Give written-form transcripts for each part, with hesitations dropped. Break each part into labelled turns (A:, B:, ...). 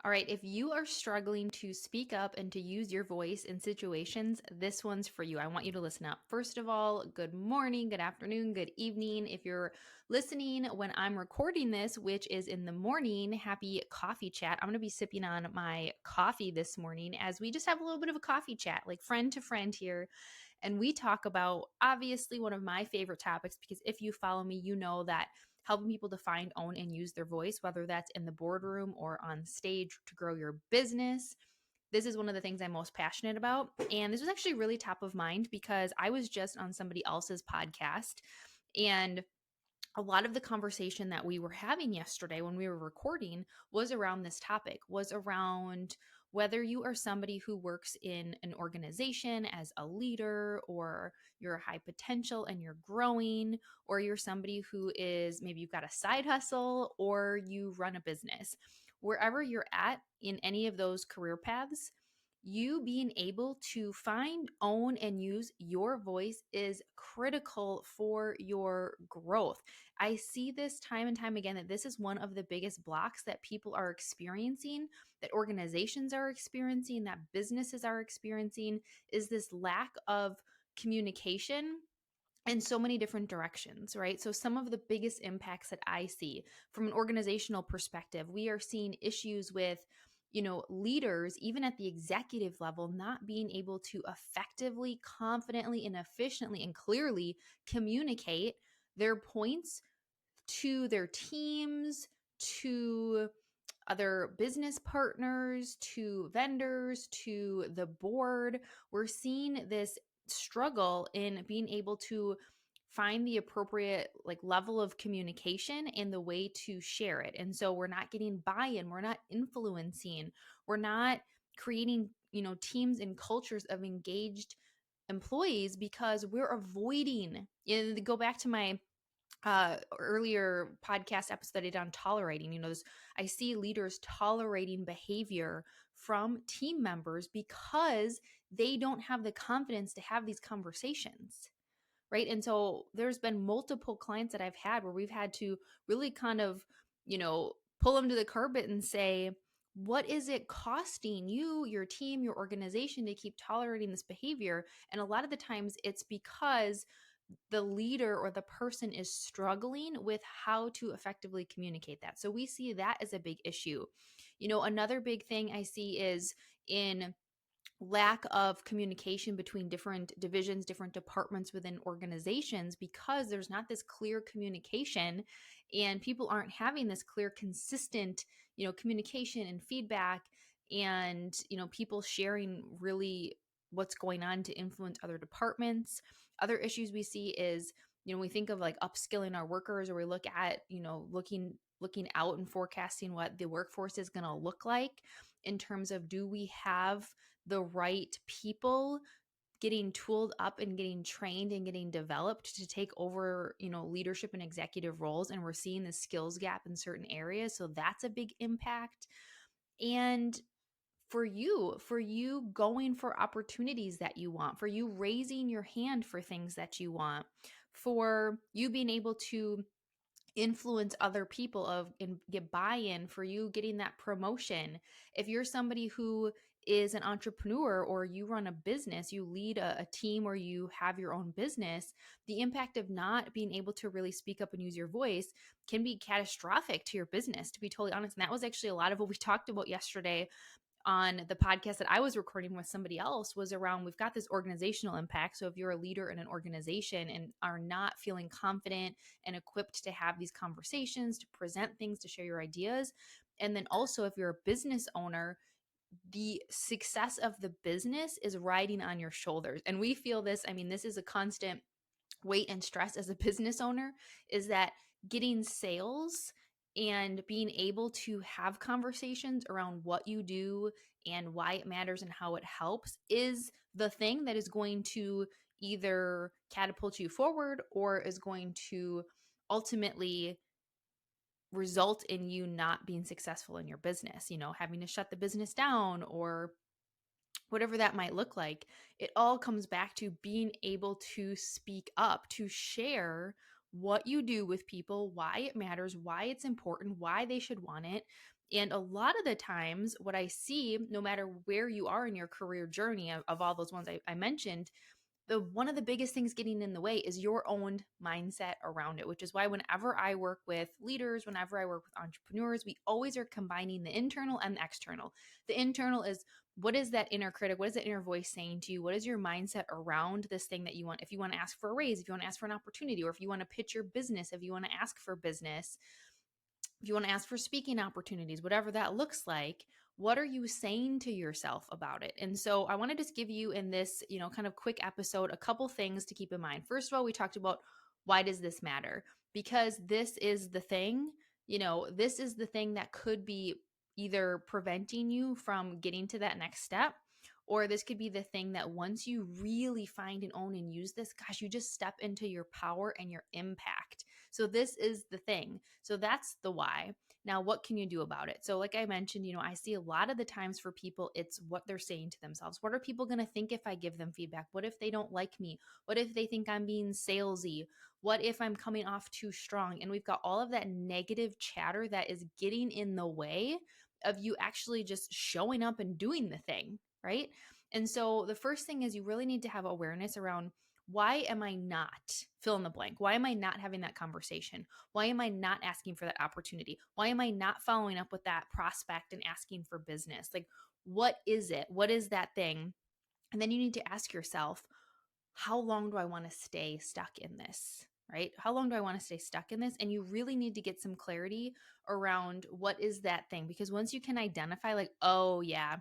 A: All right, if you are struggling to speak up and to use your voice in situations, this one's for you. I want you to listen up. First of all, good morning, good afternoon, good evening. If you're listening when I'm recording this, which is in the morning, happy coffee chat. I'm going to be sipping on my coffee this morning as we just have a little bit of a coffee chat, like friend to friend here. And we talk about obviously one of my favorite topics because if you follow me, you know that helping people to find, own, and use their voice, whether that's in the boardroom or on stage to grow your business. This is one of the things I'm most passionate about. And this was actually really top of mind because I was just on somebody else's podcast. And a lot of the conversation that we were having yesterday when we were recording was around this topic, was around whether you are somebody who works in an organization as a leader, or you're high potential and you're growing, or you're somebody who is maybe you've got a side hustle or you run a business. Wherever you're at in any of those career paths, you being able to find, own, and use your voice is critical for your growth. I see this time and time again that this is one of the biggest blocks that people are experiencing, that organizations are experiencing, that businesses are experiencing, is this lack of communication in so many different directions, right? So, some of the biggest impacts that I see from an organizational perspective, we are seeing issues with, leaders, even at the executive level, not being able to effectively, confidently, and efficiently and clearly communicate their points to their teams, to other business partners, to vendors, to the board. We're seeing this struggle in being able to find the appropriate level of communication and the way to share it. And so we're not getting buy-in, we're not influencing, we're not creating, teams and cultures of engaged employees because we're avoiding, and go back to my earlier podcast episode that I did on tolerating. I see leaders tolerating behavior from team members because they don't have the confidence to have these conversations, right? And so there's been multiple clients that I've had where we've had to really kind of, pull them to the carpet and say, what is it costing you, your team, your organization to keep tolerating this behavior? And a lot of the times it's because the leader or the person is struggling with how to effectively communicate that. So we see that as a big issue. Another big thing I see is in lack of communication between different divisions, different departments within organizations, because there's not this clear communication and people aren't having this clear, consistent, communication and feedback, and, people sharing really what's going on to influence other departments. Other issues we see is, we think of like upskilling our workers, or we look at, looking out and forecasting what the workforce is going to look like in terms of, do we have the right people getting tooled up and getting trained and getting developed to take over, leadership and executive roles? And we're seeing the skills gap in certain areas. So that's a big impact. And for you going for opportunities that you want, for you raising your hand for things that you want, for you being able to influence other people and get buy-in, for you getting that promotion. If you're somebody who is an entrepreneur, or you run a business, you lead a team, or you have your own business, the impact of not being able to really speak up and use your voice can be catastrophic to your business, to be totally honest. And that was actually a lot of what we talked about yesterday on the podcast that I was recording with somebody else, was around, we've got this organizational impact. So if you're a leader in an organization and are not feeling confident and equipped to have these conversations, to present things, to share your ideas, and then also if you're a business owner, the success of the business is riding on your shoulders. And we feel this, I mean, this is a constant weight and stress as a business owner, is that getting sales and being able to have conversations around what you do and why it matters and how it helps is the thing that is going to either catapult you forward, or is going to ultimately result in you not being successful in your business, having to shut the business down, or whatever that might look like. It all comes back to being able to speak up, to share what you do with people, why it matters, why it's important, why they should want it. And a lot of the times, what I see, no matter where you are in your career journey of all those ones I mentioned, the one of the biggest things getting in the way is your own mindset around it, which is why whenever I work with leaders, whenever I work with entrepreneurs, we always are combining the internal and the external. The internal is, what is that inner critic? What is that inner voice saying to you? What is your mindset around this thing that you want? If you want to ask for a raise, if you want to ask for an opportunity, or if you want to pitch your business, if you want to ask for business, if you want to ask for speaking opportunities, whatever that looks like, what are you saying to yourself about it? And so I want to just give you in this, kind of quick episode, a couple things to keep in mind. First of all, we talked about, why does this matter? Because this is the thing, this is the thing that could be either preventing you from getting to that next step, or this could be the thing that once you really find and own and use this, gosh, you just step into your power and your impact. So this is the thing. So that's the why. Now, what can you do about it? So, like I mentioned, I see a lot of the times for people, it's what they're saying to themselves. What are people going to think if I give them feedback? What if they don't like me? What if they think I'm being salesy? What if I'm coming off too strong? And we've got all of that negative chatter that is getting in the way of you actually just showing up and doing the thing, right? And so the first thing is, you really need to have awareness around, why am I not fill in the blank? Why am I not having that conversation? Why am I not asking for that opportunity? Why am I not following up with that prospect and asking for business? Like, what is it? What is that thing? And then you need to ask yourself, how long do I want to stay stuck in this? Right? How long do I want to stay stuck in this? And you really need to get some clarity around, what is that thing? Because once you can identify, like, oh, yeah,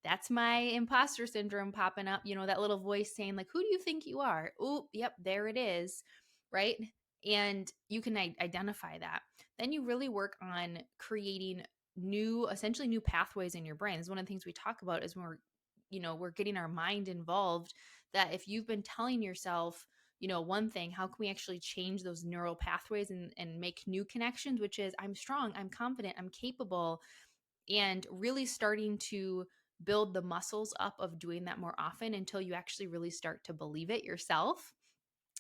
A: that's my imposter syndrome popping up, that little voice saying, like, who do you think you are? Oh, yep, there it is. Right. And you can identify that. Then you really work on creating essentially new pathways in your brain. This is one of the things we talk about, is when we're getting our mind involved, that if you've been telling yourself, one thing, how can we actually change those neural pathways and make new connections, which is, I'm strong, I'm confident, I'm capable, and really starting to build the muscles up of doing that more often until you actually really start to believe it yourself.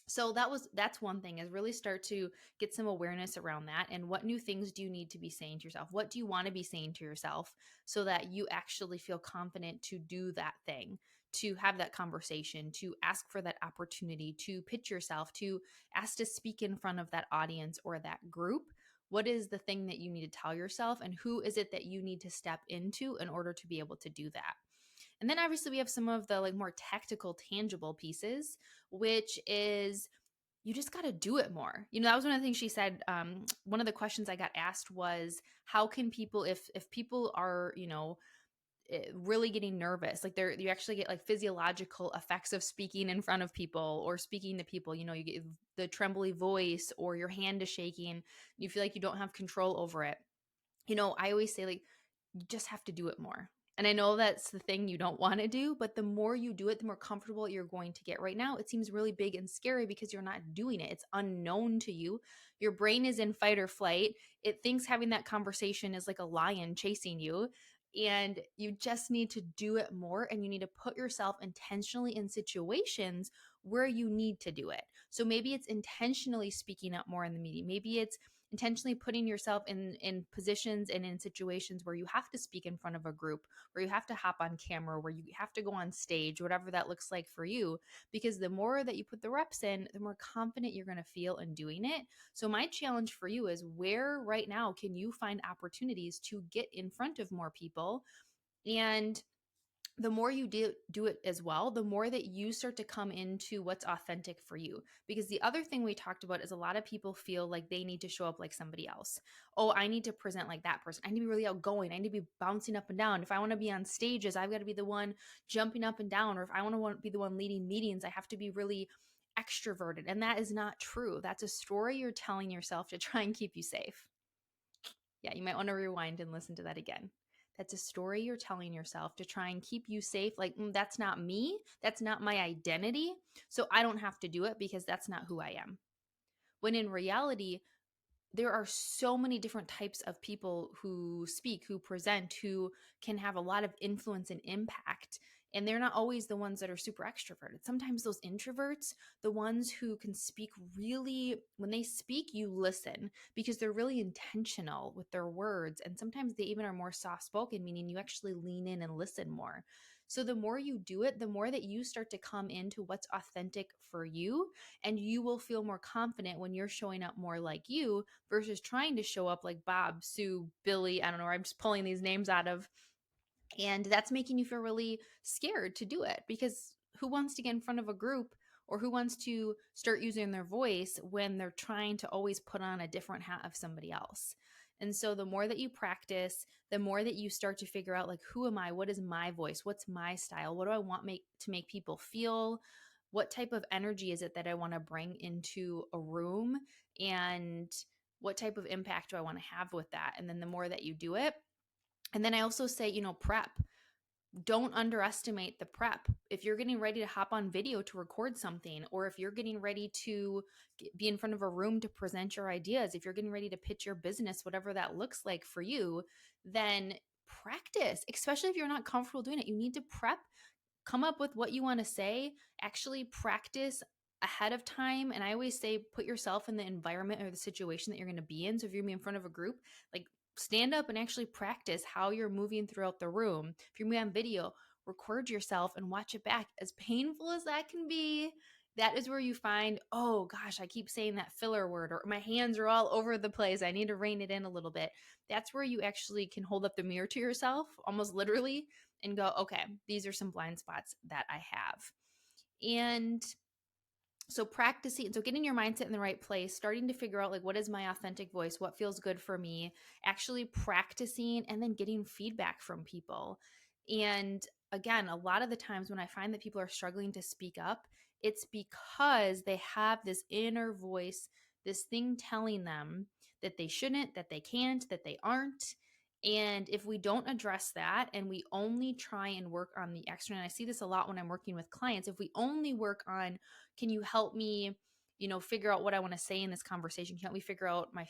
A: So that's one thing, is really start to get some awareness around that, and what new things do you need to be saying to yourself? What do you want to be saying to yourself so that you actually feel confident to do that thing, to have that conversation, to ask for that opportunity, to pitch yourself, to ask to speak in front of that audience or that group? What is the thing that you need to tell yourself, and who is it that you need to step into in order to be able to do that? And then obviously we have some of the like more tactical, tangible pieces, which is, you just got to do it more. That was one of the things she said. One of the questions I got asked was, how can people, if people are, really getting nervous, like you actually get like physiological effects of speaking in front of people or speaking to people, you get the trembly voice, or your hand is shaking, you feel like you don't have control over it. I always say, like, you just have to do it more. And I know that's the thing you don't want to do, but the more you do it, the more comfortable you're going to get. Right now, it seems really big and scary because you're not doing it. It's unknown to you. Your brain is in fight or flight. It thinks having that conversation is like a lion chasing you. And you just need to do it more. And you need to put yourself intentionally in situations where you need to do it. So maybe it's intentionally speaking up more in the meeting. Maybe it's intentionally putting yourself in positions and in situations where you have to speak in front of a group, where you have to hop on camera, where you have to go on stage, whatever that looks like for you. Because the more that you put the reps in, the more confident you're going to feel in doing it. So my challenge for you is, where right now can you find opportunities to get in front of more people? And the more you do it as well, the more that you start to come into what's authentic for you. Because the other thing we talked about is, a lot of people feel like they need to show up like somebody else. Oh, I need to present like that person. I need to be really outgoing. I need to be bouncing up and down. If I want to be on stages, I've got to be the one jumping up and down. Or if I want to be the one leading meetings, I have to be really extroverted. And that is not true. That's a story you're telling yourself to try and keep you safe. Yeah, you might want to rewind and listen to that again. That's a story you're telling yourself to try and keep you safe. Like, that's not me. That's not my identity. So I don't have to do it because that's not who I am. When in reality, there are so many different types of people who speak, who present, who can have a lot of influence and impact. And they're not always the ones that are super extroverted. Sometimes those introverts, the ones who can speak really, when they speak, you listen because they're really intentional with their words. And sometimes they even are more soft spoken, meaning you actually lean in and listen more. So the more you do it, the more that you start to come into what's authentic for you. And you will feel more confident when you're showing up more like you versus trying to show up like Bob, Sue, Billy. I don't know. I'm just pulling these names out of, and that's making you feel really scared to do it because who wants to get in front of a group or who wants to start using their voice when they're trying to always put on a different hat of somebody else? And so the more that you practice, the more that you start to figure out like who am I? What is my voice? What's my style? What do I want to make people feel? What type of energy is it that I want to bring into a room? And what type of impact do I want to have with that? And then the more that you do it, and then I also say, prep. Don't underestimate the prep. If you're getting ready to hop on video to record something, or if you're getting ready to be in front of a room to present your ideas, if you're getting ready to pitch your business, whatever that looks like for you, then practice, especially if you're not comfortable doing it. You need to prep, come up with what you want to say, actually practice ahead of time. And I always say, put yourself in the environment or the situation that you're going to be in. So if you're going to be in front of a group, like stand up and actually practice how you're moving throughout the room. If you're going to be on video, record yourself and watch it back. As painful as that can be, that is where you find, oh gosh, I keep saying that filler word, or my hands are all over the place. I need to rein it in a little bit. That's where you actually can hold up the mirror to yourself, almost literally, and go, okay, these are some blind spots that I have. And so practicing, so getting your mindset in the right place, starting to figure out like what is my authentic voice, what feels good for me, actually practicing, and then getting feedback from people. And again, a lot of the times when I find that people are struggling to speak up, it's because they have this inner voice, this thing telling them that they shouldn't, that they can't, that they aren't. And if we don't address that and we only try and work on the external, and I see this a lot when I'm working with clients, if we only work on, can you help me, figure out what I want to say in this conversation? Can you help me figure out my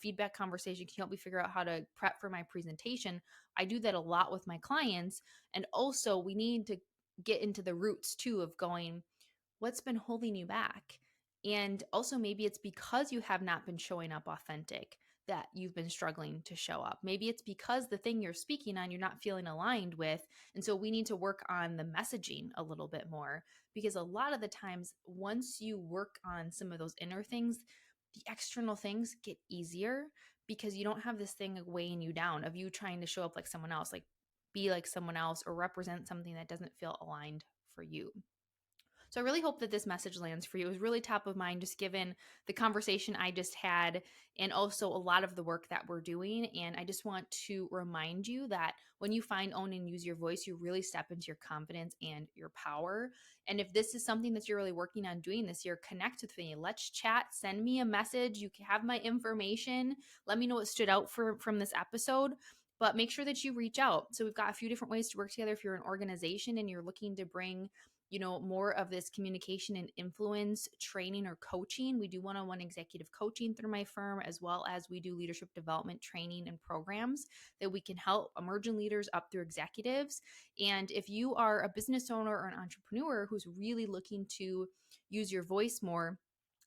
A: feedback conversation? Can you help me figure out how to prep for my presentation? I do that a lot with my clients. And also, we need to get into the roots too of going, what's been holding you back? And also, maybe it's because you have not been showing up authentic that you've been struggling to show up. Maybe it's because the thing you're speaking on, you're not feeling aligned with. And so we need to work on the messaging a little bit more, because a lot of the times, once you work on some of those inner things, the external things get easier because you don't have this thing weighing you down of you trying to show up like someone else, like be like someone else or represent something that doesn't feel aligned for you. So I really hope that this message lands for you. It was really top of mind, just given the conversation I just had and also a lot of the work that we're doing. And I just want to remind you that when you find, own, and use your voice, you really step into your confidence and your power. And if this is something that you're really working on doing this year, connect with me. Let's chat. Send me a message. You can have my information. Let me know what stood out from this episode. But make sure that you reach out. So we've got a few different ways to work together. If you're an organization and you're looking to bring more of this communication and influence training or coaching. We do one-on-one executive coaching through my firm, as well as we do leadership development training and programs that we can help emerging leaders up through executives. And if you are a business owner or an entrepreneur who's really looking to use your voice more,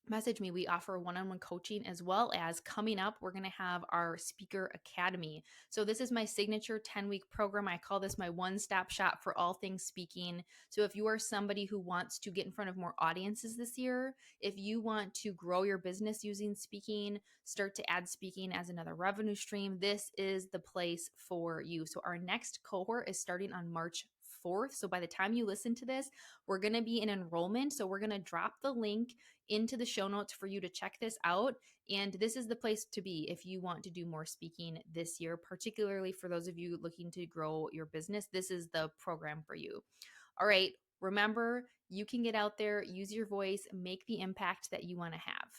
A: message me. We offer one-on-one coaching, as well as coming up, we're going to have our Speaker Academy. So this is my signature 10-week program. I call this my one-stop shop for all things speaking. So if you are somebody who wants to get in front of more audiences this year, if you want to grow your business using speaking, start to add speaking as another revenue stream, this is the place for you. So our next cohort is starting on March 4th. So by the time you listen to this, we're going to be in enrollment. So we're going to drop the link into the show notes for you to check this out. And this is the place to be if you want to do more speaking this year, particularly for those of you looking to grow your business. This is the program for you. All right. Remember, you can get out there, use your voice, make the impact that you want to have.